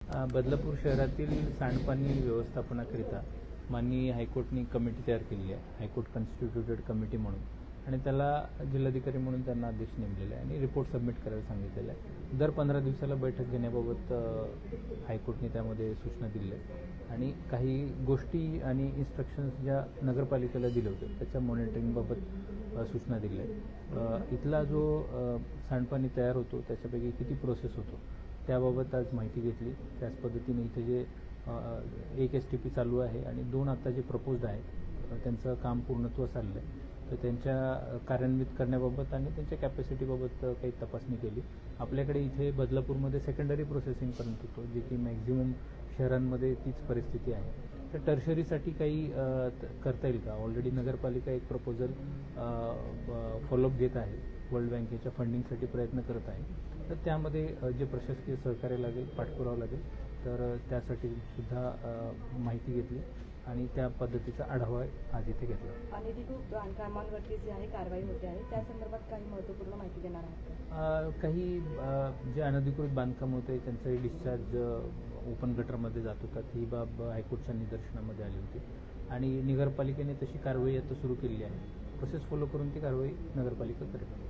बदलापूर शहरातील सांडपाणी व्यवस्थापनाकरिता माननीय हायकोर्टनी कमिटी तयार केली आहे, हायकोर्ट कॉन्स्टिट्यूटेड कमिटी म्हणून, आणि त्याला जिल्हाधिकारी म्हणून त्यांना आदेश नेमलेला आहे आणि रिपोर्ट सबमिट करायला सांगितलेलं आहे. दर 15 दिवसाला बैठक घेण्याबाबत हायकोर्टने त्यामध्ये सूचना दिल्या आहेत आणि काही गोष्टी आणि इन्स्ट्रक्शन्स ज्या नगरपालिकेला दिले होते त्याच्या मॉनिटरिंगबाबत सूचना दिल्या आहेत. इथला जो सांडपाणी तयार होतो त्याच्यापैकी किती प्रोसेस होतो त्याबाबत आज माहिती घेतली. त्याच पद्धतीने इथे जे एक STP चालू आहे आणि 2 आता जे प्रपोज्ड आहेत त्यांचं काम पूर्णत्वास आलेलं आहे, तर त्यांच्या कार्यान्वित करण्याबाबत आणि त्यांच्या कॅपॅसिटीबाबत काही तपासणी केली. आपल्याकडे इथे बदलापूरमध्ये सेकंडरी प्रोसेसिंगपर्यंत होतो, जे की मॅक्झिमम शहरांमध्ये तीच परिस्थिती आहे. तर टर्शरीसाठी काही करता येईल का? ऑलरेडी नगरपालिका एक प्रपोजल फॉलोअप घेत आहे, वर्ल्ड बँकेच्या फंडिंगसाठी प्रयत्न करत आहे. तर त्यामध्ये जे प्रशासकीय सहकार्य लागेल, पाठपुरावा लागेल, तर त्यासाठी सुद्धा माहिती घेतली आणि त्या पद्धतीचा आढावा आज इथे घेतला. अनधिकृत बांधकामांवरती जी आहे कारवाई होते आहे त्या संदर्भात काही महत्त्वपूर्ण माहिती देणार आहात? काही जे अनधिकृत बांधकाम होते त्यांचाही डिस्चार्ज ओपन गटरमध्ये जात होता, ही बाब हायकोर्टच्या निदर्शनामध्ये आली होती आणि नगरपालिकेने तशी कारवाई आता सुरू केली आहे. प्रोसेस फॉलो करून ती कारवाई नगरपालिका करेल.